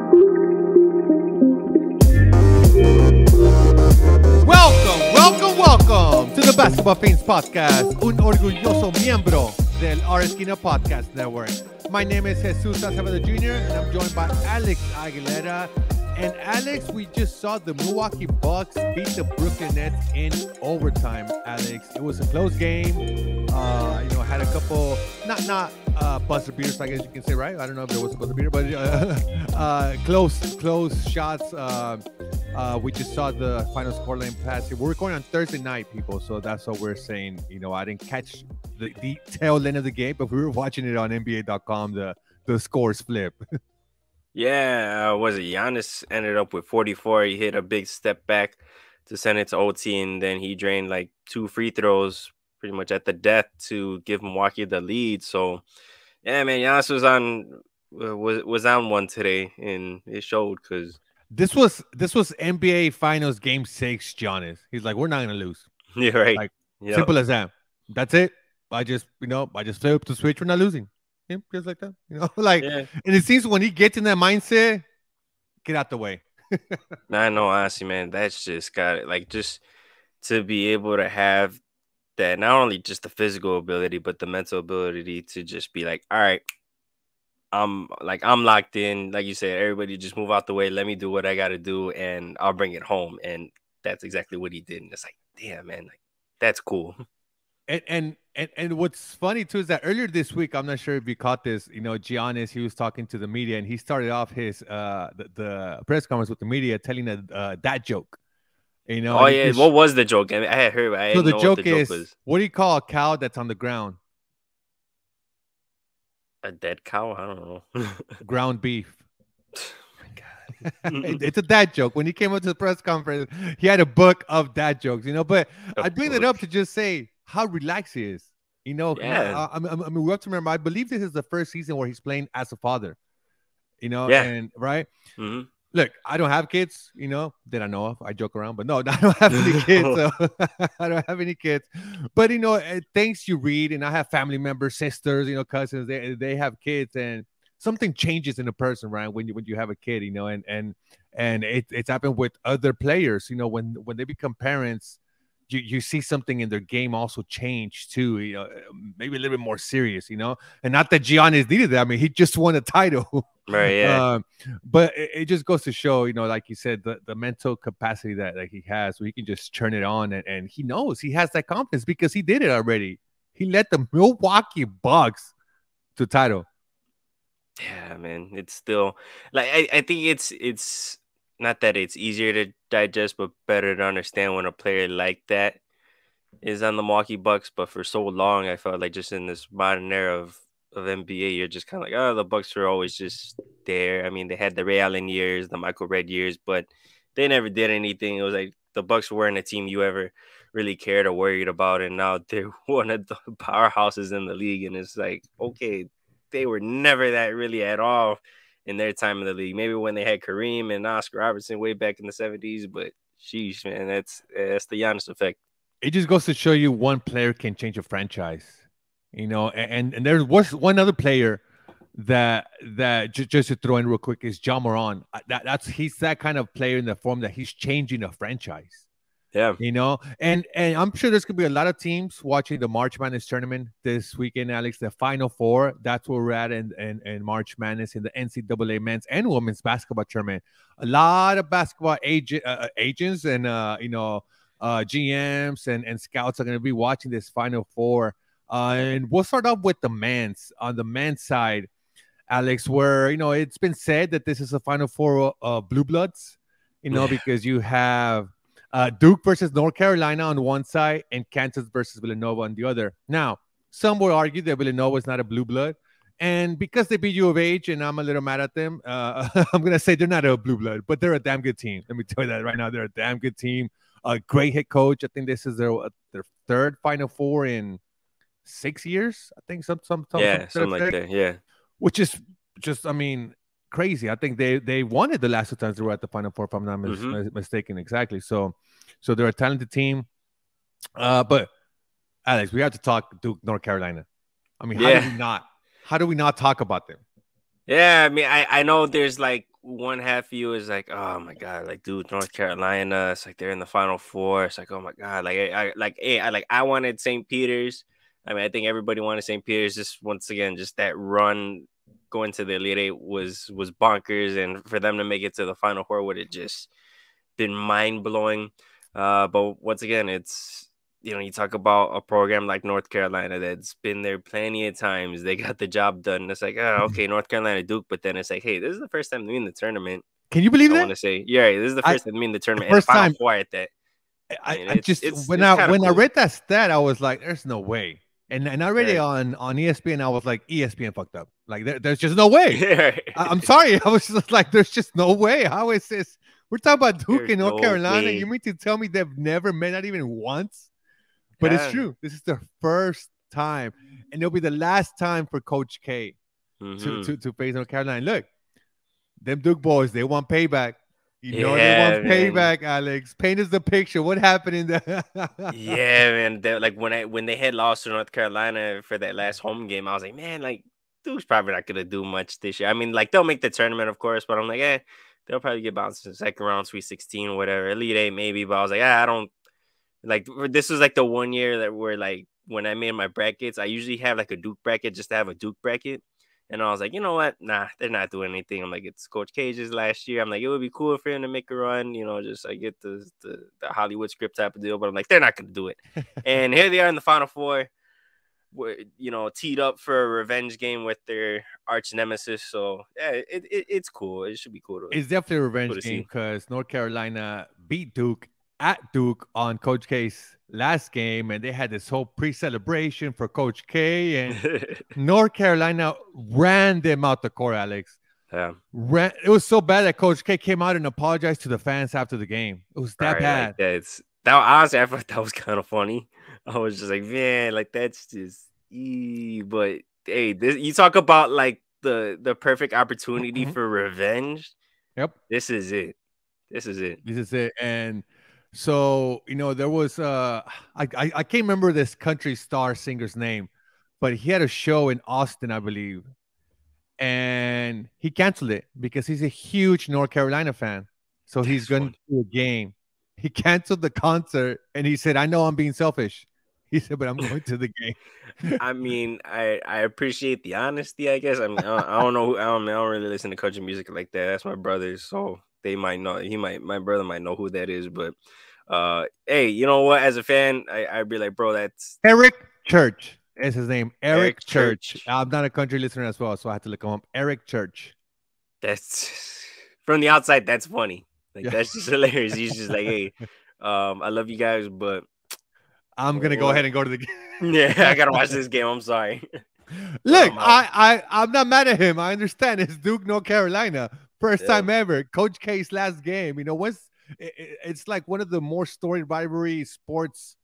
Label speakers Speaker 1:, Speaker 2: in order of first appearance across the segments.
Speaker 1: Welcome to the Basketball Fiends Podcast, un orgulloso miembro del Our Esquina Podcast Network. My name is Jesus Acevedo Jr., and I'm joined by Alex Aguilera. And Alex, we just saw the Milwaukee Bucks beat the Brooklyn Nets in overtime. Alex, it was a close game. Had a couple not buzzer beaters, I guess you can say, right? I don't know if there was a buzzer beater, but close shots. We just saw the final scoreline pass. We're recording on Thursday night, people, so that's what we're saying. I didn't catch the tail end of the game, but we were watching it on NBA.com. The scores flip.
Speaker 2: Yeah, was it Giannis ended up with 44. He hit a big step back to send it to OT, and then he drained like 2 free throws pretty much at the death to give Milwaukee the lead. So, yeah, man, Giannis was on one today, and it showed because
Speaker 1: this was NBA Finals Game 6, Giannis. He's like, we're not gonna lose.
Speaker 2: Yeah, right.
Speaker 1: Like, simple as that. That's it. I just flipped the switch. We're not losing. Yeah, just like that. And it seems when he gets in that mindset, get out the way.
Speaker 2: I know, honestly, man, that's just got it. Like, just to be able to have that, not only just the physical ability, but the mental ability to just be like, all right, I'm locked in. Like you said, everybody just move out the way. Let me do what I got to do, and I'll bring it home. And that's exactly what he did. And it's like, damn, man, like, that's cool.
Speaker 1: And what's funny too is that earlier this week, I'm not sure if you caught this, Giannis, he was talking to the media, and he started off his the press conference with the media telling that joke.
Speaker 2: Oh yeah, what was the joke? I had heard. I
Speaker 1: so
Speaker 2: didn't
Speaker 1: the
Speaker 2: know
Speaker 1: joke
Speaker 2: what the
Speaker 1: is,
Speaker 2: joke was.
Speaker 1: what do you call a cow that's on the ground?
Speaker 2: A dead cow? I don't know.
Speaker 1: Ground beef. It's a dad joke. When he came up to the press conference, he had a book of dad jokes, but I bring it up to just say how relaxed he is.
Speaker 2: Yeah.
Speaker 1: I mean, we have to remember, I believe this is the first season where he's playing as a father,
Speaker 2: Yeah.
Speaker 1: and right.
Speaker 2: Mm-hmm.
Speaker 1: Look, I don't have kids, that I know of. I joke around, but no, I don't have any kids. So I don't have any kids. But, things you read, and I have family members, sisters, cousins, they have kids, and something changes in a person, right? When you have a kid, and it's happened with other players, when they become parents, you see something in their game also change too, maybe a little bit more serious, and not that Giannis needed that. I mean, he just won a title.
Speaker 2: Right, yeah.
Speaker 1: But it just goes to show, like you said, the mental capacity that he has, where he can just turn it on, and he knows he has that confidence because he did it already. He led the Milwaukee Bucks to title.
Speaker 2: Yeah, man. It's still like I think it's not that it's easier to digest, but better to understand when a player like that is on the Milwaukee Bucks. But for so long, I felt like just in this modern era of NBA, you're just kind of like, oh, the Bucks are always just there. I mean, they had the Ray Allen years, the Michael Redd years, but they never did anything. It was like the Bucks weren't a team you ever really cared or worried about, and now they're one of the powerhouses in the league. And it's like, okay, they were never that really at all in their time in the league. Maybe when they had Kareem and Oscar Robertson way back in the 70s, but sheesh, man, that's the Giannis effect.
Speaker 1: It just goes to show you one player can change a franchise, and there was one other player that just to throw in real quick is Ja Morant. He's that kind of player in the form that he's changing a franchise.
Speaker 2: Yeah.
Speaker 1: And I'm sure there's going to be a lot of teams watching the March Madness tournament this weekend, Alex, the Final Four. That's where we're at in March Madness in the NCAA men's and women's basketball tournament. A lot of basketball agents and, GMs and scouts are going to be watching this Final Four. And we'll start off with the men's. On the men's side, Alex, where, it's been said that this is a Final Four of blue bloods, because you have Duke versus North Carolina on one side and Kansas versus Villanova on the other. Now, some will argue that Villanova is not a blue blood. And because they beat U of H and I'm a little mad at them, I'm going to say they're not a blue blood, but they're a damn good team. Let me tell you that right now. They're a damn good team. A great head coach. I think this is their third Final Four in 6 years. I think something
Speaker 2: like that. Yeah.
Speaker 1: Which is just, crazy. I think they won it the last 2 times they were at the Final Four, if I'm not mistaken. Exactly. So they're a talented team. But Alex, we have to talk Duke, North Carolina. How do we not talk about them?
Speaker 2: Yeah, I know there's like one half of you is like, oh my god, like dude, North Carolina, it's like they're in the Final Four. It's like, oh my god, like I wanted St. Peter's. I mean, I think everybody wanted St. Peter's. Just once again, just that run going to the Elite Eight was bonkers, and for them to make it to the Final Four would have just been mind blowing. But once again, it's you talk about a program like North Carolina that's been there plenty of times. They got the job done. It's like, oh, okay, North Carolina, Duke. But then it's like, hey, this is the first time they're in the tournament.
Speaker 1: Can you believe
Speaker 2: I
Speaker 1: that?
Speaker 2: want to say, yeah, this is the first time they're in the tournament.
Speaker 1: First
Speaker 2: and the Final
Speaker 1: time.
Speaker 2: Four at that.
Speaker 1: When I read that stat, I was like, there's no way. And I read it on ESPN. I was like, ESPN fucked up. Like there's just no way. I'm sorry. I was just like, there's just no way. How is this? We're talking about Duke and North Carolina. Way. You mean to tell me they've never met, not even once? But it's true. This is their first time, and it'll be the last time for Coach K to face North Carolina. Look, them Duke boys, they want payback. You know they want payback, Alex. Paint us the picture. What happened in there?
Speaker 2: Yeah, man. Like when they had lost to North Carolina for that last home game, I was like, man, like Duke's probably not gonna do much this year. I mean, like they'll make the tournament, of course, but I'm like, they'll probably get bounced in the second round, Sweet 16, or whatever, Elite Eight maybe. But I was like, I don't like. This was like the one year that where like when I made my brackets, I usually have like a Duke bracket just to have a Duke bracket. And I was like, you know what? Nah, they're not doing anything. I'm like, it's Coach Cage's last year. I'm like, it would be cool for him to make a run, just like get the Hollywood script type of deal. But I'm like, they're not going to do it. And here they are in the Final Four, teed up for a revenge game with their arch nemesis. So, yeah, it's cool. It should be cool.
Speaker 1: It's definitely a revenge game because North Carolina beat Duke at Duke on Coach K's last game, and they had this whole pre-celebration for Coach K, and North Carolina ran them out the court, Alex.
Speaker 2: Yeah.
Speaker 1: It was so bad that Coach K came out and apologized to the fans after the game. It was that bad.
Speaker 2: Like honestly, I thought that was kind of funny. I was just like, man, like that's just but hey, you talk about like the perfect opportunity for revenge.
Speaker 1: Yep.
Speaker 2: This is it.
Speaker 1: And so, there was I can't remember this country star singer's name, but he had a show in Austin, I believe, and he canceled it because he's a huge North Carolina fan. So he's going to a game. He canceled the concert, and he said, I know I'm being selfish. He said, but I'm going to the game.
Speaker 2: I mean, I appreciate the honesty, I guess. I mean, I don't know. I don't really listen to country music like that. That's my brother's, so they might know. My brother might know who that is, but hey, you know what? As a fan, I'd be like, bro, that's
Speaker 1: Eric Church is his name. Eric Church. I'm not a country listener as well, so I had to look him up. Eric Church.
Speaker 2: That's from the outside. That's funny. Like that's just hilarious. He's just like, hey, I love you guys, but
Speaker 1: I'm gonna go ahead and go to the game.
Speaker 2: Yeah, I gotta watch this game. I'm sorry.
Speaker 1: Look, I'm not mad at him. I understand it's Duke, North Carolina, first time ever. Coach K's last game. It's like one of the more storied rivalry sports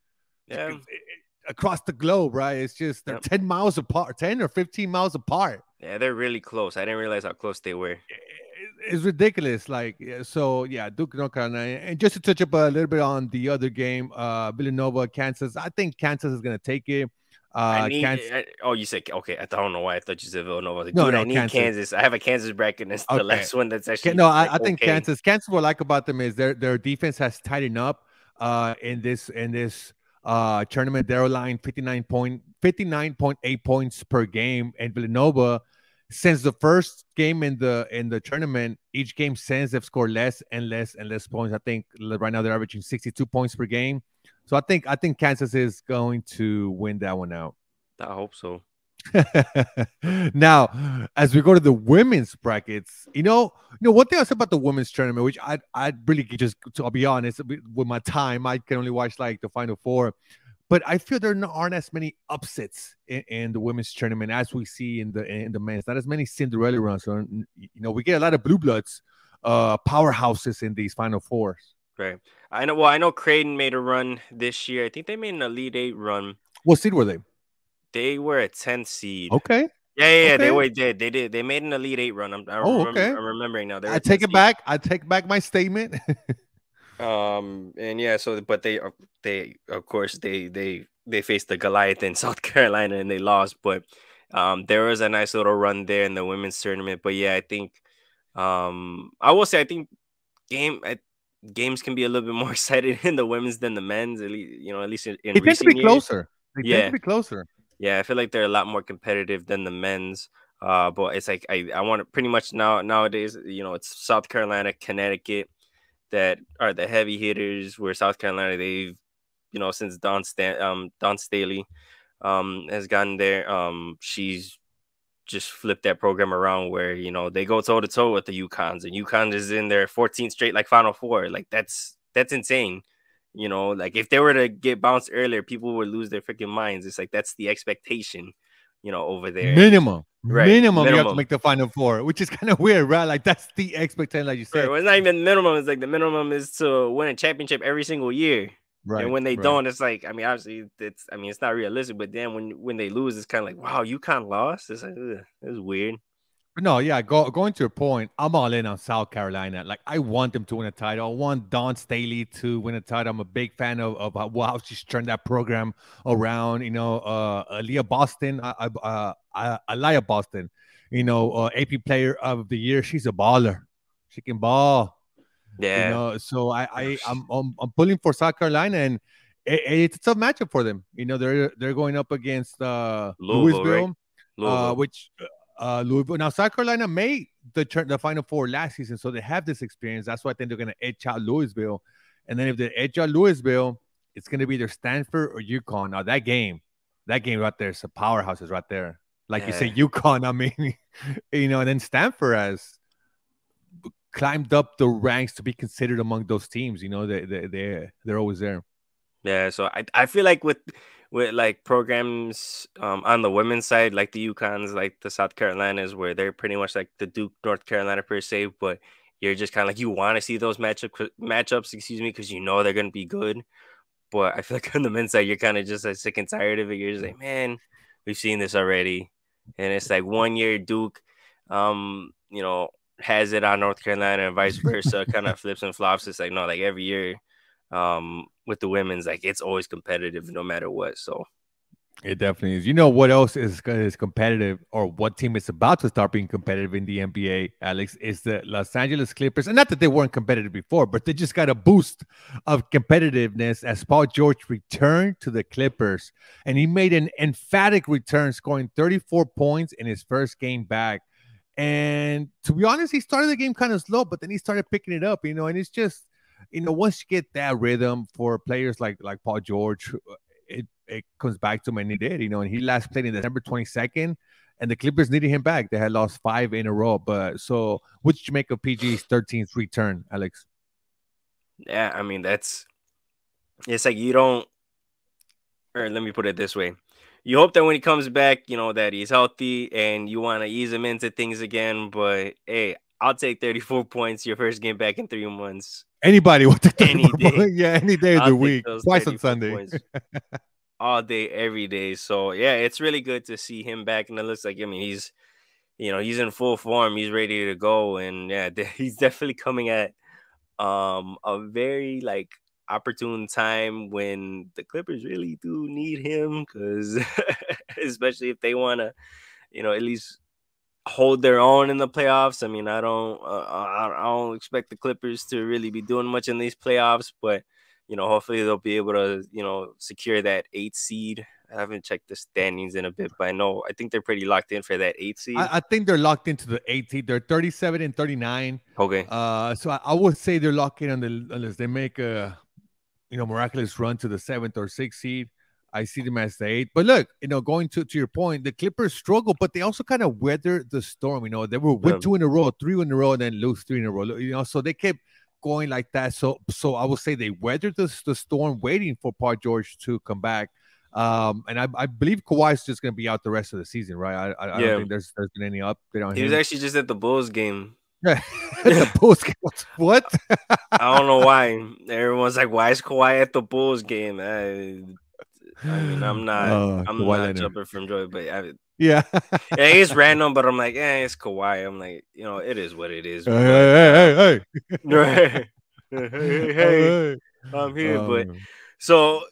Speaker 1: across the globe, right? It's just they're 10 miles apart, 10 or 15 miles apart.
Speaker 2: Yeah, they're really close. I didn't realize how close they were.
Speaker 1: It's ridiculous. Duke, North Carolina. And just to touch up a little bit on the other game, Villanova, Kansas. I think Kansas is going to take it.
Speaker 2: You said okay. I don't know why I thought you said Villanova. I need Kansas. I have a Kansas bracket, and it's the last one that's actually.
Speaker 1: I think Kansas. Kansas. What I like about them is their defense has tightened up. In this tournament, they're allowing 59.8 points per game, and Villanova, since the first game in the tournament, each game since they've scored less and less and less points. I think right now they're averaging 62 points per game. So I think Kansas is going to win that one out.
Speaker 2: I hope so.
Speaker 1: Now, as we go to the women's brackets, one thing I said about the women's tournament, which I really I'll be honest, with my time, I can only watch like the Final Four, but I feel there aren't as many upsets in the women's tournament as we see in the men's. Not as many Cinderella runs. So, we get a lot of blue bloods, powerhouses in these Final Fours.
Speaker 2: Right. I know. Well, I know Creighton made a run this year. I think they made an Elite Eight run.
Speaker 1: What seed were they?
Speaker 2: They were a 10th seed.
Speaker 1: Okay.
Speaker 2: Yeah. Okay. They did. They did. They made an Elite Eight run. I'm remembering now.
Speaker 1: I take it back. I take back my statement.
Speaker 2: And yeah. So, but they of course they faced the Goliath in South Carolina and they lost. But there was a nice little run there in the women's tournament. But yeah, I think I will say I think games can be a little bit more excited in the women's than the men's. At least in
Speaker 1: They tend to be
Speaker 2: recent years.
Speaker 1: closer. They tend to
Speaker 2: Yeah,
Speaker 1: be closer.
Speaker 2: yeah, I feel like they're a lot more competitive than the men's. But it's like I want to pretty much nowadays, it's South Carolina, Connecticut that are the heavy hitters. Where South Carolina, they've since Dawn Staley has gotten there. She's just flipped that program around where they go toe to toe with the UConns, and UConn is in their 14th straight like Final Four. Like that's insane. Like if they were to get bounced earlier, people would lose their freaking minds. It's like that's the expectation, over there. And
Speaker 1: Minimum.
Speaker 2: right,
Speaker 1: Minimum, you have to
Speaker 2: minimum.
Speaker 1: make the Final Four, which is kind of weird, right? Like that's the expectation, like you
Speaker 2: Right.
Speaker 1: said.
Speaker 2: Well, it's not even minimum. It's like the minimum is to win a championship every single year. And
Speaker 1: Right,
Speaker 2: when they
Speaker 1: right.
Speaker 2: don't, it's like, I mean, obviously, it's not realistic. But then when they lose, it's kind of like, wow, UConn lost. It's like, it's weird.
Speaker 1: No, yeah, going to your point, I'm all in on South Carolina. Like, I want them to win a title. I want Dawn Staley to win a title. I'm a big fan of how she's turned that program around. Aaliyah Boston, Aliyah Boston, AP Player of the Year. She's a baller. She can ball.
Speaker 2: Yeah.
Speaker 1: So I'm pulling for South Carolina, and it's a tough matchup for them. They're going up against
Speaker 2: Louisville, right?
Speaker 1: Louisville,
Speaker 2: Louisville.
Speaker 1: which Louisville. Now South Carolina made the Final Four last season, so they have this experience. That's why I think they're going to edge out Louisville, and then if they edge out Louisville, it's going to be either Stanford or UConn. Now that game right there is a powerhouses right there. Like you say, UConn. I mean, and then Stanford has climbed up the ranks to be considered among those teams. They're always there.
Speaker 2: Yeah, so I feel like with like programs on the women's side, like the UConns, like the South Carolinas, where they're pretty much like the Duke, North Carolina per se, but you're just kind of like you want to see those matchups, excuse me, because they're gonna be good. But I feel like on the men's side, you're kind of just like sick and tired of it. You're just like, man, we've seen this already, and it's like 1 year Duke, has it on North Carolina and vice versa, kind of flips and flops. It's like no, like every year with the women's, like it's always competitive no matter what. So
Speaker 1: it definitely is. You know what else is competitive, or what team is about to start being competitive in the NBA, Alex, is the Los Angeles Clippers. And not that they weren't competitive before, but they just got a boost of competitiveness as Paul George returned to the Clippers. And he made an emphatic return, scoring 34 points in his first game back. And to be honest, he started the game kind of slow, but then he started picking it up, and it's just, once you get that rhythm for players like Paul George, it comes back to him, and he did, and he last played in December 22nd, and the Clippers needed him back. They had lost 5 in a row. But so what did you make of PG's 13th return, Alex?
Speaker 2: Yeah, I mean, it's like you don't, or let me put it this way. You hope that when he comes back, that he's healthy and you want to ease him into things again. But hey, I'll take 34 points your first game back in 3 months.
Speaker 1: Anybody will take
Speaker 2: any day.
Speaker 1: Yeah, any day of the week. Twice on Sunday.
Speaker 2: All day, every day. So yeah, it's really good to see him back. And it looks like, I mean, he's in full form. He's ready to go. And yeah, he's definitely coming at a very like opportune time when the Clippers really do need him, because especially if they want to, at least hold their own in the playoffs. I mean, I don't expect the Clippers to really be doing much in these playoffs, but hopefully they'll be able to secure that 8th seed. I haven't checked the standings in a bit, but I think they're pretty locked in for that 8th seed.
Speaker 1: I think they're locked into the 8th seed. They're 37 and 39.
Speaker 2: Okay.
Speaker 1: So I would say they're locked in unless they make a miraculous run to the 7th or 6th seed. I see them as the 8th. But look, going to your point, the Clippers struggle, but they also kind of weathered the storm. They were win 2 in a row, 3 in a row, and then lose 3 in a row. So they kept going like that. So I would say they weathered the storm, waiting for Paul George to come back. And I believe Kawhi's just going to be out the rest of the season, right? I don't think there's been any update on him.
Speaker 2: He was actually just at the Bulls game.
Speaker 1: The Bulls game. What?
Speaker 2: I don't know why. Everyone's like, why is Kawhi at the Bulls game? I mean, I'm not jumping from joy, but
Speaker 1: yeah,
Speaker 2: it's random. But I'm like, it's Kawhi. I'm like, it is what it is.
Speaker 1: Hey.
Speaker 2: Hey, I'm here. But so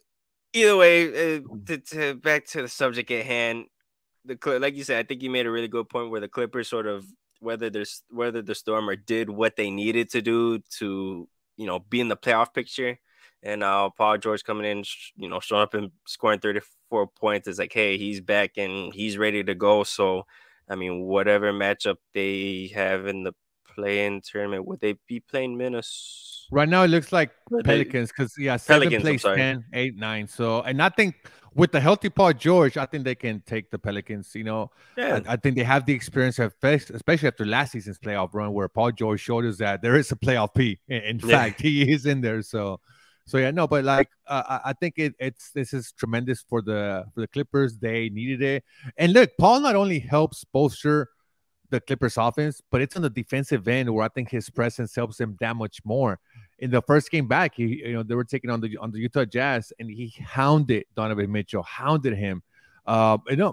Speaker 2: either way, back to the subject at hand. Like you said, I think you made a really good point where the Clippers sort of whether the Storm or did what they needed to do to be in the playoff picture. And Paul George coming in, showing up and scoring 34 points is like, hey, he's back and he's ready to go. So, I mean, whatever matchup they have in the play-in tournament, would they be playing Minnesota?
Speaker 1: Right now, it looks like Pelicans because, 7 plays 10, 8, 9. So, and I think with the healthy Paul George, I think they can take the Pelicans. I think they have the experience, especially after last season's playoff run, where Paul George showed us that there is a playoff P. In fact, he is in there. So yeah, no, but like I think this is tremendous for the Clippers. They needed it, and look, Paul not only helps bolster the Clippers offense, but it's on the defensive end where I think his presence helps them that much more. In the first game back, they were taking on the Utah Jazz, and he hounded Donovan Mitchell, hounded him. And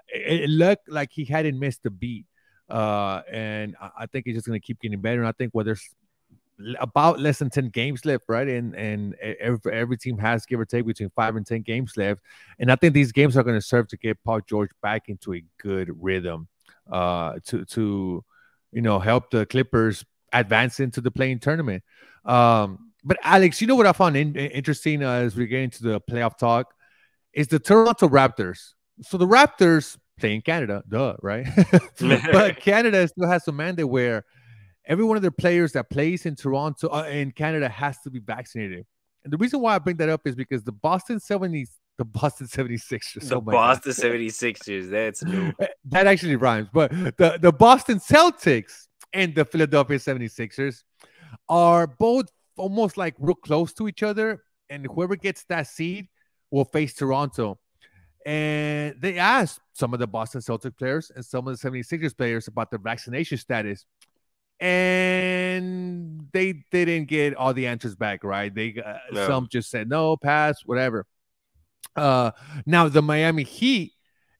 Speaker 1: it looked like he hadn't missed a beat. And I think he's just going to keep getting better. And I think there's about less than 10 games left, right? And every team has, give or take, between 5 and 10 games left. And I think these games are going to serve to get Paul George back into a good rhythm to help the Clippers advance into the play-in tournament. But Alex, what I found interesting as we get into the playoff talk is the Toronto Raptors. So the Raptors play in Canada, right? But Canada still has a mandate where every one of their players that plays in Toronto, in Canada, has to be vaccinated. And the reason why I bring that up is because the Boston 76ers. The Boston
Speaker 2: 76ers, that's new.
Speaker 1: That actually rhymes. But the Boston Celtics and the Philadelphia 76ers are both almost like real close to each other. And whoever gets that seed will face Toronto. And they asked some of the Boston Celtics players and some of the 76ers players about their vaccination status. And they didn't get all the answers back, right? Some just said no, pass, whatever. Now the Miami Heat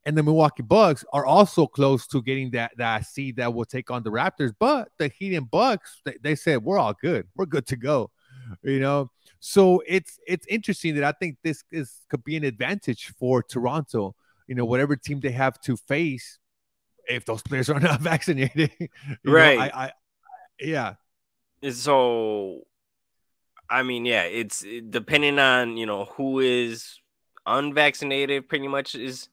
Speaker 1: and the Milwaukee Bucks are also close to getting that seed that will take on the Raptors, but the Heat and Bucks, they said we're all good, we're good to go, So it's interesting that I think this could be an advantage for Toronto. Whatever team they have to face, if those players are not vaccinated,
Speaker 2: right?
Speaker 1: Yeah.
Speaker 2: So, I mean, it's depending on who is unvaccinated, pretty much is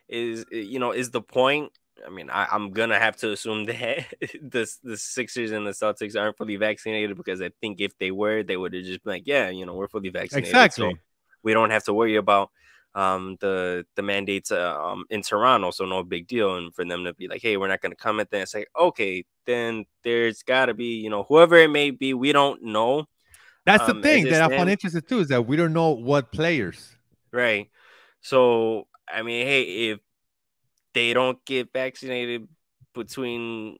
Speaker 2: the point. I mean, I'm gonna have to assume that the Sixers and the Celtics aren't fully vaccinated, because I think if they were, they would have just been like, we're fully vaccinated.
Speaker 1: Exactly.
Speaker 2: So we don't have to worry about the mandates in Toronto, so no big deal. And for them to be like, hey, we're not gonna come at that, it's like, okay, then there's gotta be whoever it may be, we don't know.
Speaker 1: That's the thing that I find interesting too, is that we don't know what players.
Speaker 2: Right. So, I mean, hey, if they don't get vaccinated between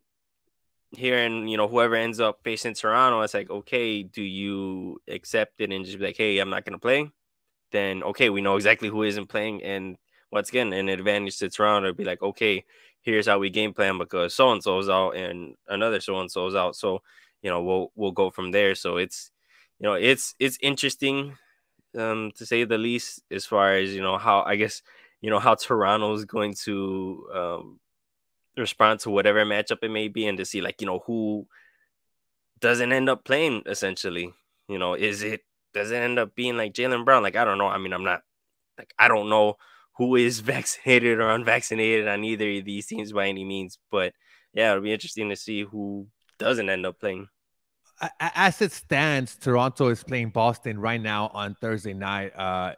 Speaker 2: here and, whoever ends up facing Toronto, it's like, okay, do you accept it and just be like, hey, I'm not going to play? Then, okay, we know exactly who isn't playing. And once again, an advantage to Toronto to be like, okay, here's how we game plan, because so-and-so is out and another so-and-so is out. So, we'll go from there. So it's interesting. To say the least, as far as how Toronto is going to respond to whatever matchup it may be, and to see who doesn't end up playing. Essentially, does it end up being like Jaylen Brown? Like, I don't know. I mean, I don't know who is vaccinated or unvaccinated on either of these teams by any means, but yeah, it'll be interesting to see who doesn't end up playing.
Speaker 1: As it stands, Toronto is playing Boston right now on Thursday night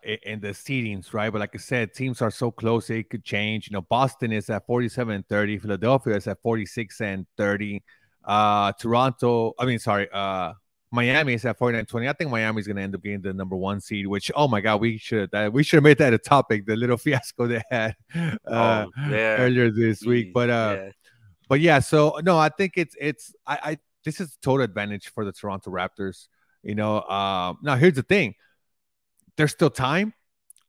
Speaker 1: in the seedings, right? But like I said, teams are so close, it could change. Boston is at 47-30. Philadelphia is at 46-30. Miami is at 49-20. I think Miami is going to end up getting the number 1 seed, which, oh my God, we should have made that a topic, the little fiasco they had earlier this week. But yeah, so no, I think this is a total advantage for the Toronto Raptors. Now here's the thing. There's still time,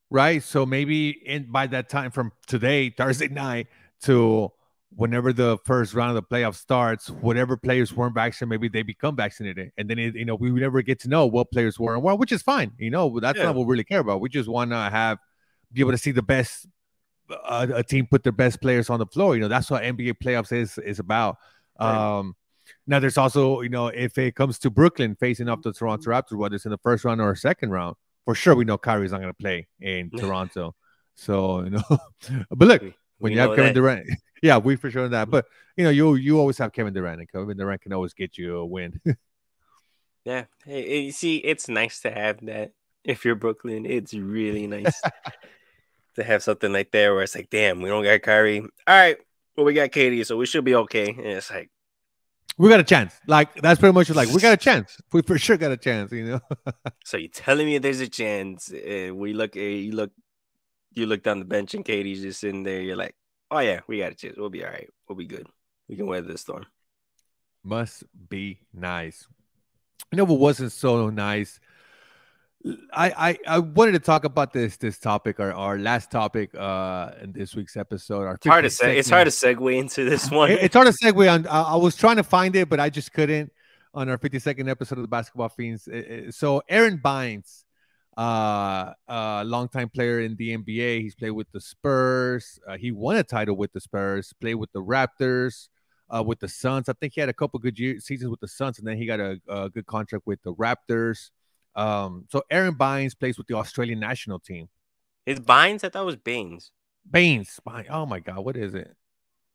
Speaker 1: right? So maybe by that time from today, Thursday night, to whenever the first round of the playoff starts, whatever players weren't vaccinated, maybe they become vaccinated. And then, we never get to know what players were and what, which is fine. That's not what we really care about. We just want to be able to see the best, a team put their best players on the floor. That's what NBA playoffs is about.
Speaker 2: Right.
Speaker 1: Now there's also, if it comes to Brooklyn facing off the Toronto Raptors, whether it's in the first round or second round, for sure we know Kyrie's not going to play in Toronto. So, but look, when
Speaker 2: We
Speaker 1: you have
Speaker 2: know
Speaker 1: Kevin
Speaker 2: that.
Speaker 1: Durant, yeah, we for sure know that. But you always have Kevin Durant, and Kevin Durant can always get you a win.
Speaker 2: Yeah. Hey, you see, it's nice to have that. If you're Brooklyn, it's really nice to have something like that where it's like, damn, we don't got Kyrie. All right, well, we got Katie, so we should be okay. And it's like,
Speaker 1: We got a chance. Like that's pretty much like we got a chance. We for sure got a chance.
Speaker 2: so you're telling me there's a chance? We look, you look down the bench and Katie's just sitting there. You're like, oh yeah, we got a chance. We'll be all right. We'll be good. We can weather the storm.
Speaker 1: Must be nice. What wasn't so nice? I wanted to talk about this topic, our last topic in this week's episode. Our
Speaker 2: It's hard to say. It's hard to segue into this one.
Speaker 1: It's hard to segue on. I was trying to find it, but I just couldn't on our 52nd episode of the Basketball Fiends. So Aaron Bynes, longtime player in the NBA. He's played with the Spurs. He won a title with the Spurs. Played with the Raptors. With the Suns. I think he had a couple good seasons with the Suns, and then he got a good contract with the Raptors. So Aaron Bynes plays with the Australian national team.
Speaker 2: It's Bynes? I thought it was Baines.
Speaker 1: Bynes. Oh my God, what is it?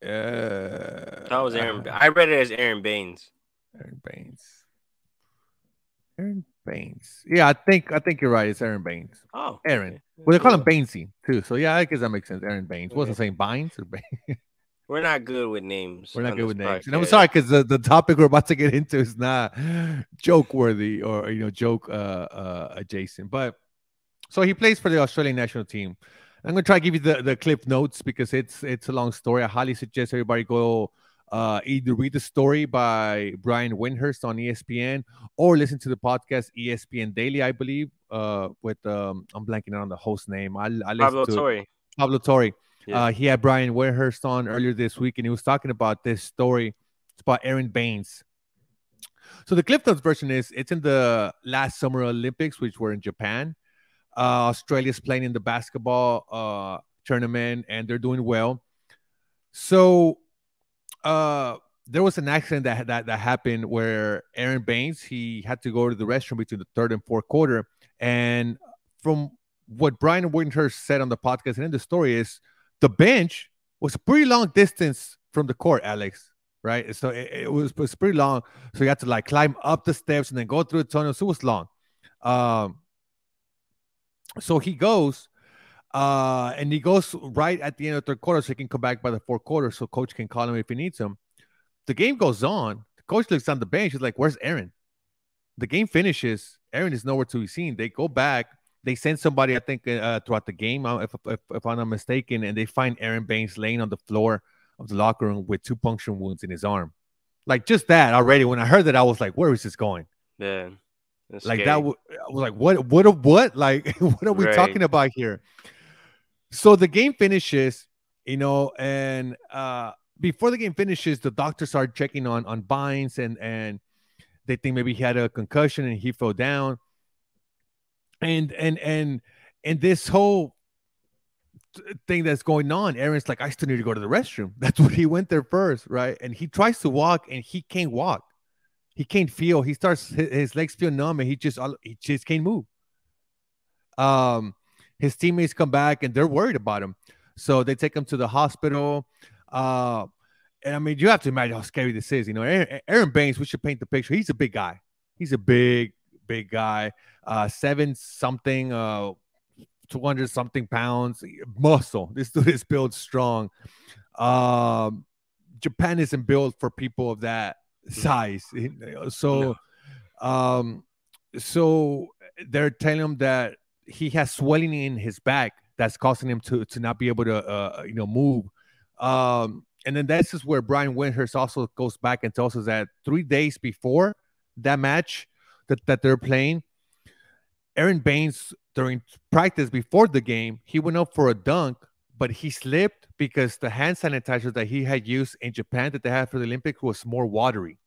Speaker 2: That was Aaron. I read it as Aaron Baines.
Speaker 1: Aaron Baines. Aaron Baines. Yeah, I think you're right. It's Aaron Baines.
Speaker 2: Oh,
Speaker 1: Aaron.
Speaker 2: Okay.
Speaker 1: Well, they call him Bainesy too. So yeah, I guess that makes sense. Aaron Baines. Wasn't saying Bynes or Baines.
Speaker 2: We're not good with names.
Speaker 1: We're not good with names.
Speaker 2: Podcast.
Speaker 1: And I'm sorry because the topic we're about to get into is not joke worthy or joke adjacent. But so he plays for the Australian national team. I'm gonna try to give you the clip notes because it's a long story. I highly suggest everybody go either read the story by Brian Windhurst on ESPN or listen to the podcast ESPN Daily, I believe. With I'm blanking out on the host name. I
Speaker 2: Pablo
Speaker 1: listened to
Speaker 2: Torre.
Speaker 1: Pablo Torre.
Speaker 2: Yeah.
Speaker 1: He had Brian Windhurst on earlier this week, and he was talking about this story. It's about Aaron Baines. So the Cliff Notes version is it's in the last Summer Olympics, which were in Japan. Australia's playing in the basketball tournament, and they're doing well. So there was an accident that happened where Aaron Baines, he had to go to the restroom between the third and fourth quarter. And from what Brian Windhurst said on the podcast and in the story is the bench was a pretty long distance from the court, Alex, right? So it was pretty long. So you had to like climb up the steps and then go through the tunnel. So it was long. So he goes and he goes right at the end of the third quarter so he can come back by the fourth quarter so coach can call him if he needs him. The game goes on. The coach looks on the bench. He's like, where's Aaron? The game finishes. Aaron is nowhere to be seen. They go back. They send somebody, I think, throughout the game, if I'm not mistaken, and they find Aaron Baines laying on the floor of the locker room with 2 puncture wounds in his arm. Like, just that already, when I heard that, I was like, where is this going?
Speaker 2: Yeah.
Speaker 1: Like, I was like, what? Like, what are we talking about here? So the game finishes, and before the game finishes, the doctors start checking on Bynes, and they think maybe he had a concussion and he fell down. And this whole thing that's going on, Aaron's like, I still need to go to the restroom. That's what he went there first, right? And he tries to walk and he can't walk. He can't feel. He starts his legs feel numb and he just can't move. His teammates come back and they're worried about him, so they take him to the hospital. And I mean, you have to imagine how scary this is. Aaron Baines, we should paint the picture. He's a big guy. He's a big guy. 7-something, 200-something pounds, muscle. This dude is built strong. Japan isn't built for people of that size. So, so they're telling him that he has swelling in his back that's causing him to not be able to, move. And then this is where Brian Windhurst also goes back and tells us that 3 days before that match that they're playing, Aaron Baines, during practice before the game, he went up for a dunk, but he slipped because the hand sanitizer that he had used in Japan that they had for the Olympics was more watery.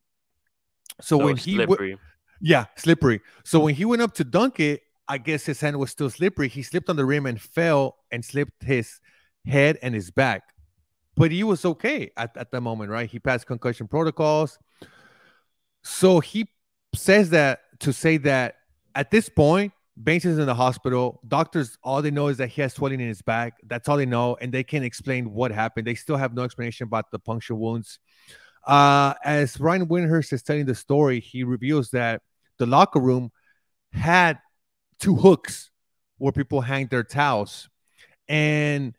Speaker 1: So when
Speaker 2: slippery.
Speaker 1: Slippery. So when he went up to dunk it, I guess his hand was still slippery. He slipped on the rim and fell and slipped his head and his back. but he was okay at the moment, right? He passed concussion protocols. So he says that to say that at this point, Baines is in the hospital. Doctors, all they know is that he has swelling in his back. That's all they know, and they can't explain what happened. They still have no explanation about the puncture wounds. As Ryan Windhurst is telling the story, he reveals that the locker room had two hooks where people hang their towels, and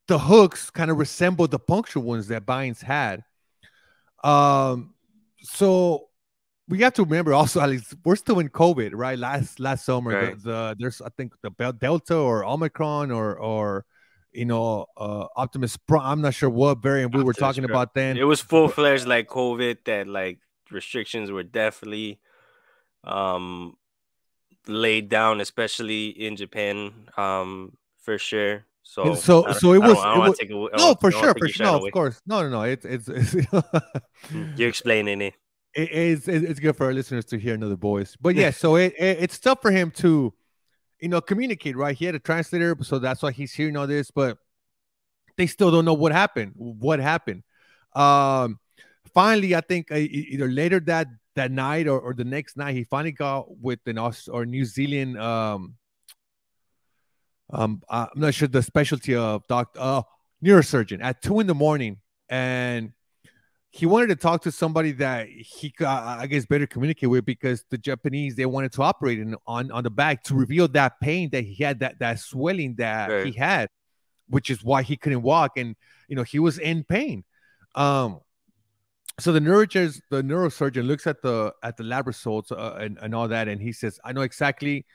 Speaker 1: the hooks kind of resembled the puncture wounds that Baines had. So we have to remember also, Alex, we're still in COVID, right? Last summer,
Speaker 2: Right.
Speaker 1: there's I think the Delta or Omicron or Optimus Prime. I'm not sure what variant we were
Speaker 2: Optimus
Speaker 1: talking
Speaker 2: Prime.
Speaker 1: about then.
Speaker 2: It was full fledged like COVID that like restrictions were definitely um laid down, especially in Japan, for sure. So
Speaker 1: So so it was
Speaker 2: I
Speaker 1: it
Speaker 2: don't want
Speaker 1: was
Speaker 2: to take away,
Speaker 1: no, for
Speaker 2: I don't want
Speaker 1: sure,
Speaker 2: to take
Speaker 1: for
Speaker 2: your
Speaker 1: sure,
Speaker 2: shine
Speaker 1: no, of
Speaker 2: away.
Speaker 1: course, no. It's
Speaker 2: You're explaining it.
Speaker 1: it's good for our listeners to hear another voice. But yeah, so it's tough for him to communicate, right? He had a translator, so that's why he's hearing all this, but they still don't know what happened. What happened? Um, Finally, I think either later that night or the next night, he finally got with an or New Zealand. I'm not sure the specialty of doctor neurosurgeon at 2 in the morning, and he wanted to talk to somebody that he could, I guess, better communicate with because the Japanese they wanted to operate on the back to reveal that pain that he had, that swelling that he
Speaker 2: Right.
Speaker 1: had, which is why he couldn't walk, and he was in pain. Um, so the neurosurgeon looks at the lab results and all that, and he says, "I know exactly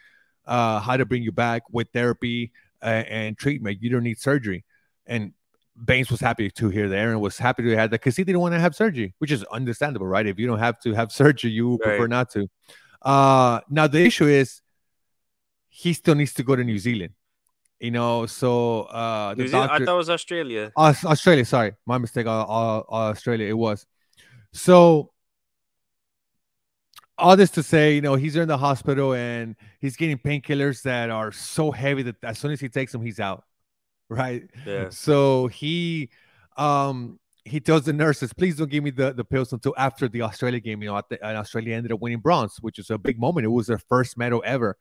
Speaker 1: how to bring you back with therapy and treatment. You don't need surgery." And Baines was happy to hear that. Aaron was happy to have that because he didn't want to have surgery, which is understandable, right? If you don't have to have surgery, you prefer
Speaker 2: Right.
Speaker 1: not to. Now the issue is he still needs to go to New Zealand. So the
Speaker 2: New Zealand. I
Speaker 1: doctor,
Speaker 2: thought it was Australia.
Speaker 1: Australia, sorry, my mistake. Australia, it was. So all this to say, he's in the hospital and he's getting painkillers that are so heavy that as soon as he takes them, he's out. Right.
Speaker 2: Yeah.
Speaker 1: So he tells the nurses, please don't give me the pills until after the Australia game. And Australia ended up winning bronze, which is a big moment. It was their first medal ever.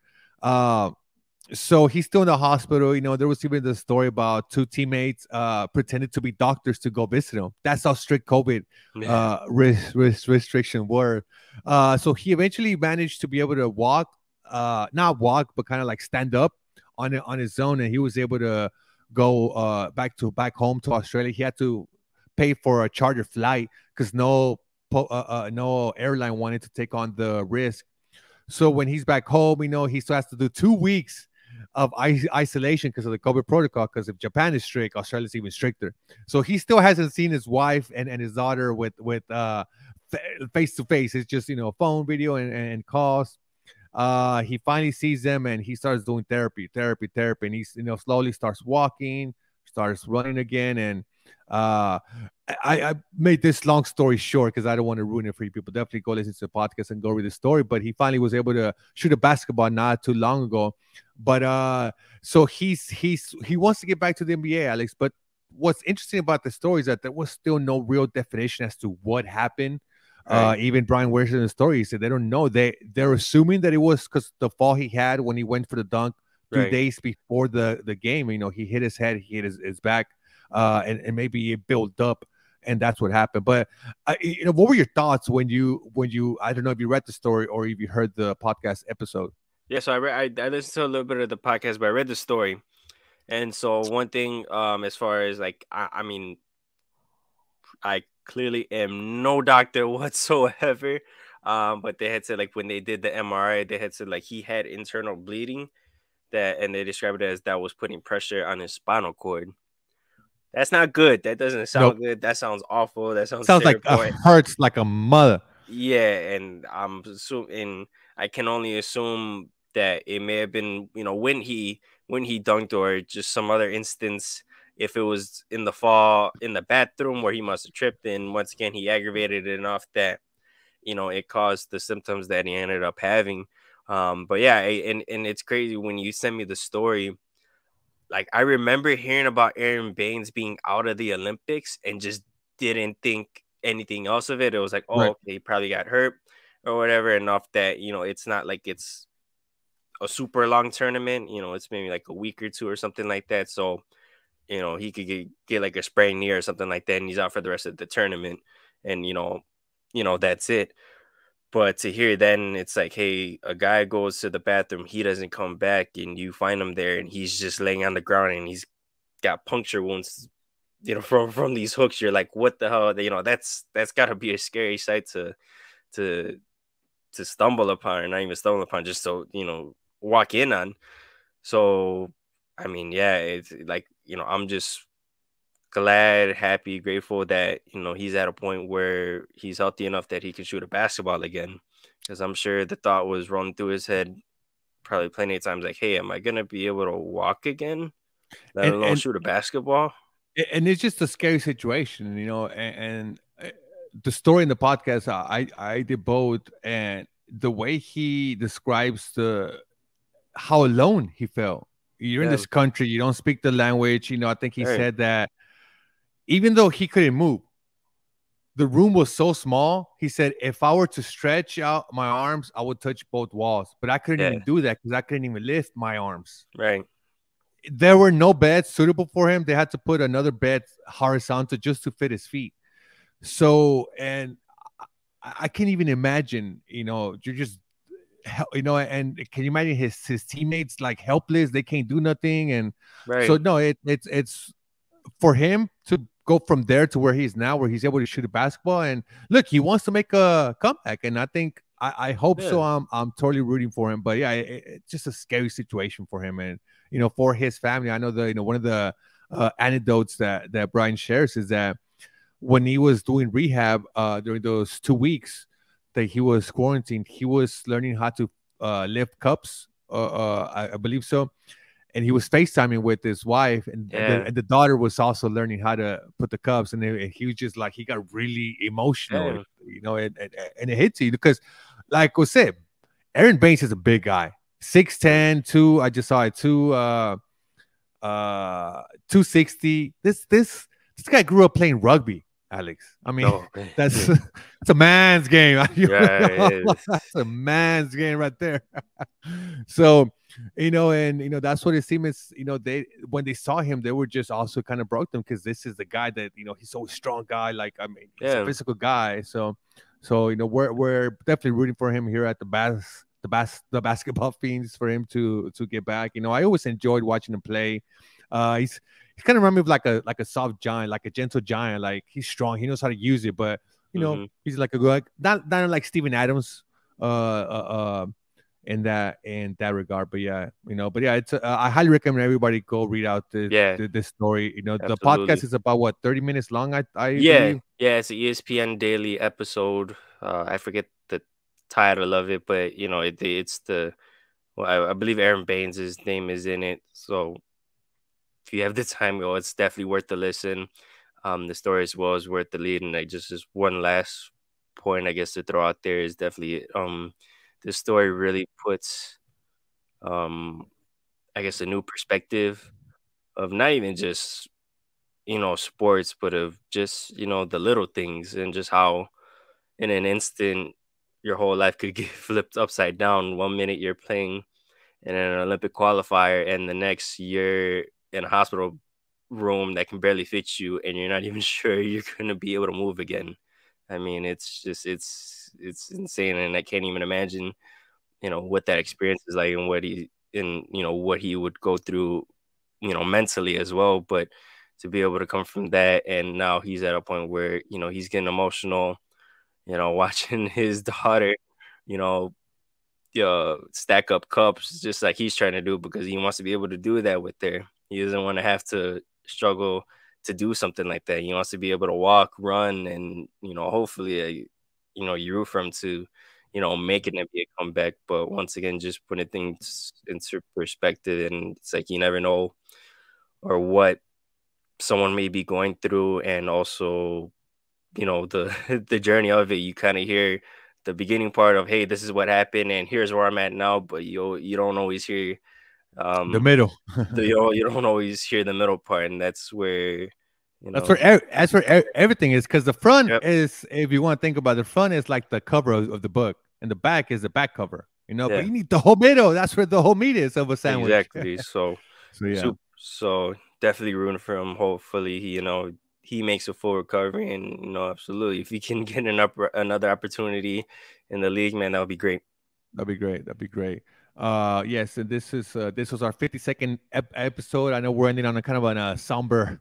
Speaker 1: So he's still in the hospital. There was even the story about two teammates pretended to be doctors to go visit him. That's how strict COVID
Speaker 2: Yeah.
Speaker 1: restriction were. So he eventually managed to be able to walk, not walk, but kind of like stand up on his own, and he was able to go back home to Australia. He had to pay for a charter flight because no airline wanted to take on the risk. So when he's back home, he still has to do 2 weeks of isolation because of the COVID protocol. Because if Japan is strict, Australia's even stricter. So he still hasn't seen his wife and his daughter with face to face. It's just phone video and calls. He finally sees them and he starts doing therapy, and he's slowly starts walking, starts running again, and I made this long story short because I don't want to ruin it for you people. Definitely go listen to the podcast and go read the story. But he finally was able to shoot a basketball not too long ago. But so he wants to get back to the NBA, Alex. But what's interesting about the story is that there was still no real definition as to what happened.
Speaker 2: Right.
Speaker 1: Even Brian Wiersbe in the story, he said they don't know. They're assuming that it was because the fall he had when he went for the dunk 2 days before the game. He hit his head, he hit his back, and maybe it built up, and that's what happened. But what were your thoughts when you I don't know if you read the story or if you heard the podcast episode?
Speaker 2: Yeah. So I listened to a little bit of the podcast, but I read the story. And so one thing, as far as like, I mean, I clearly am no doctor whatsoever. But they had said like when they did the MRI, they had said like he had internal bleeding and they described it as that was putting pressure on his spinal cord. That's not good. That doesn't
Speaker 1: Nope.
Speaker 2: sound good. That sounds awful. That sounds
Speaker 1: Sounds like
Speaker 2: terrible.
Speaker 1: hurts like a mother.
Speaker 2: Yeah, and I'm assuming I can only assume that it may have been, when he dunked or just some other instance. If it was in the fall in the bathroom where he must have tripped, and once again he aggravated it enough that it caused the symptoms that he ended up having. But yeah, and it's crazy when you send me the story. like I remember hearing about Aaron Baines being out of the Olympics and just didn't think anything else of it. It was like, oh,
Speaker 1: Right.
Speaker 2: okay, he probably got hurt or whatever. Enough that, it's not like it's a super long tournament. It's maybe like a week or two or something like that. So, he could get like a sprained knee or something like that, and he's out for the rest of the tournament. And that's it. But to hear then it's like, hey, a guy goes to the bathroom, he doesn't come back, and you find him there, and he's just laying on the ground, and he's got puncture wounds, from these hooks. You're like, what the hell? That's got to be a scary sight to stumble upon, or not even stumble upon, just so walk in on. So, I mean, yeah, it's like I'm just glad, happy, grateful that he's at a point where he's healthy enough that he can shoot a basketball again. Because I'm sure the thought was running through his head probably plenty of times, like, hey, am I gonna be able to walk again, let
Speaker 1: And
Speaker 2: alone shoot a basketball?
Speaker 1: it's just a scary situation, and the story in the podcast, I did both, and the way he describes the how alone he felt. You're in
Speaker 2: Yeah,
Speaker 1: this country, you don't speak the language. I think he
Speaker 2: right.
Speaker 1: said that even though he couldn't move, the room was so small. He said, if I were to stretch out my arms, I would touch both walls, but I couldn't
Speaker 2: Yeah,
Speaker 1: even do that because I couldn't even lift my arms.
Speaker 2: right.
Speaker 1: There were no beds suitable for him. They had to put another bed horizontal just to fit his feet. So, and I can't even imagine, you're just, and can you imagine his teammates like helpless? They can't do nothing. And so,
Speaker 2: Right.
Speaker 1: no, it's for him to go from there to where he's now, where he's able to shoot a basketball. And look, he wants to make a comeback, and I think I hope
Speaker 2: Yeah.
Speaker 1: so. I'm totally rooting for him. But yeah, it's just a scary situation for him, and for his family. I know one of the anecdotes that Brian shares is that when he was doing rehab during those 2 weeks that he was quarantined, he was learning how to lift cups. I believe so, and he was FaceTiming with his wife,
Speaker 2: Yeah.
Speaker 1: and the daughter was also learning how to put the cups, and he was just like he got really emotional,
Speaker 2: Yeah.
Speaker 1: and it hits you because, like I said, Aaron Baines is a big guy, 6'10", two. I just saw it, 260. This guy grew up playing rugby, Alex. I mean,
Speaker 2: No.
Speaker 1: that's it's a man's game.
Speaker 2: Yeah.
Speaker 1: That's a man's game right there. So, and that's what it seemed as, they when they saw him, they were just also kind of broke them because this is the guy that, he's so strong guy. Like, I mean, he's a
Speaker 2: Yeah.
Speaker 1: physical guy. So we're definitely rooting for him here at the basketball fiends for him to get back. I always enjoyed watching him play. He's kind of remind me of like a soft giant, like a gentle giant. Like he's strong, he knows how to use it, but
Speaker 2: Mm-hmm.
Speaker 1: he's like a good, not like Steven Adams, in that regard. But yeah, it's I highly recommend everybody go read out
Speaker 2: Yeah.
Speaker 1: this story. The podcast
Speaker 2: Absolutely.
Speaker 1: is about what, 30 minutes long, I
Speaker 2: Yeah,
Speaker 1: believe.
Speaker 2: yeah, it's an ESPN daily episode. I forget the title of it, but it's the well, I believe Aaron Baines' name is in it. So if you have the time, it's definitely worth the listen. The story as well is worth the lead, and like just one last point, I guess, to throw out there is definitely the story really puts um I guess a new perspective of not even just sports, but of just the little things, and just how in an instant your whole life could get flipped upside down. One minute you're playing in an Olympic qualifier, and the next you're in a hospital room that can barely fit you, and you're not even sure you're gonna be able to move again. I mean, it's just it's insane, and I can't even imagine what that experience is like, and what he would go through, mentally as well. But to be able to come from that, and now he's at a point where he's getting emotional, watching his daughter, you know, stack up cups just like he's trying to do, because he wants to be able to do that with her. He doesn't want to have to struggle to do something like that. He wants to be able to walk, run, and hopefully, you root for him to, making it be a comeback. But once again, just putting things into perspective, and it's like you never know or what someone may be going through, and also the the journey of it. You kind of hear the beginning part of, hey, this is what happened and here's where I'm at now, but you don't always hear
Speaker 1: The middle.
Speaker 2: You don't always hear the middle part, and that's where
Speaker 1: That's where everything is, because the front
Speaker 2: Yep.
Speaker 1: is, if you want to think about it, the front is like the cover of the book, and the back is the back cover. But
Speaker 2: Yeah.
Speaker 1: you need the whole middle. That's where the whole meat is of a sandwich.
Speaker 2: Exactly. So
Speaker 1: So yeah,
Speaker 2: so definitely rooting for him. Hopefully, he makes a full recovery, and absolutely, if he can get another opportunity in the league, man, that would be great.
Speaker 1: that'd be great. That'd be great. Yes, and this was our 52nd episode. I know we're ending on a kind of a somber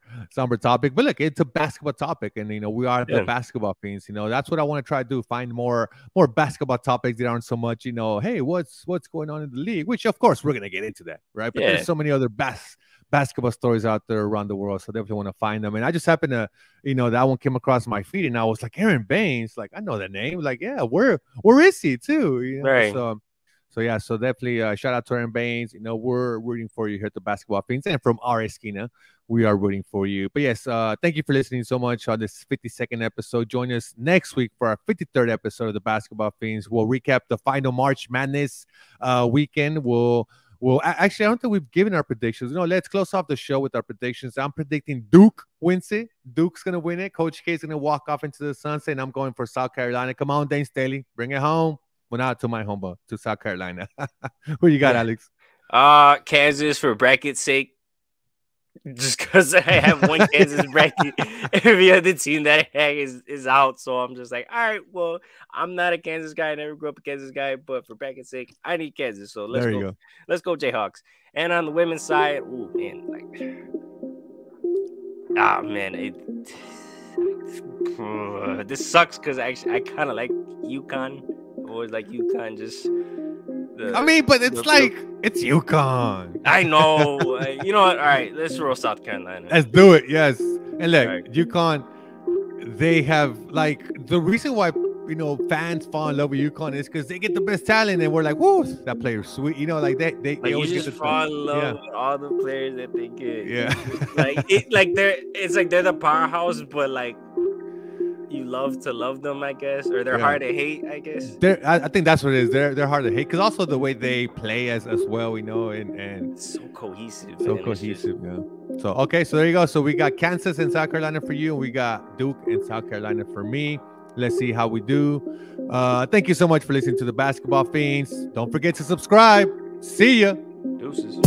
Speaker 1: topic, but look, it's a basketball topic, and we are the
Speaker 2: Yeah.
Speaker 1: basketball fiends. That's what I want to try to do: find more basketball topics that aren't so much, hey, what's going on in the league? Which, of course, we're gonna get into that, right? But
Speaker 2: Yeah.
Speaker 1: there's so many other basketball stories out there around the world, so definitely want to find them. And I just happened to, that one came across my feed, and I was like, Aaron Baines, like I know that name, like yeah, where is he too?
Speaker 2: Right.
Speaker 1: So yeah, so definitely shout out to Aaron Baines. We're rooting for you here at the Basketball Fiends, and from our Esquina, we are rooting for you. But yes, thank you for listening so much on this 52nd episode. Join us next week for our 53rd episode of the Basketball Fiends. We'll recap the final March Madness weekend. We'll actually, I don't think we've given our predictions. Let's close off the show with our predictions. I'm predicting Duke wins it. Duke's gonna win it. Coach K is gonna walk off into the sunset, and I'm going for South Carolina. Come on, Dane Staley, bring it home. Well, not to my home, but to South Carolina. Who you got, Alex?
Speaker 2: Kansas for bracket's sake. Just because I have one Kansas bracket, every other team that I have is out. So I'm just like, all right, well, I'm not a Kansas guy. I never grew up a Kansas guy, but for bracket's sake, I need Kansas. So let's go. Let's go Jayhawks. And on the women's side, ooh, man, this sucks because I kind of like UConn. Always like UConn.
Speaker 1: But it's it's UConn.
Speaker 2: I know. You know what? All right, let's roll South Carolina.
Speaker 1: Let's do it. Yes. And look, right. UConn, they have the reason why fans fall in love with UConn is because they get the best talent, and we're like, whoa, that player's sweet. They always
Speaker 2: just fall in love with all the players that they get.
Speaker 1: Yeah.
Speaker 2: They're the powerhouse, but you love to love them, I guess, or they're hard to hate, I guess.
Speaker 1: I think that's what it is. They're hard to hate because also the way they play as well, and
Speaker 2: it's so cohesive.
Speaker 1: Yeah. So okay, so there you go. So we got Kansas and South Carolina for you, and we got Duke and South Carolina for me. Let's see how we do. Thank you so much for listening to the Basketball Fiends. Don't forget to subscribe. See ya.
Speaker 2: Deuces.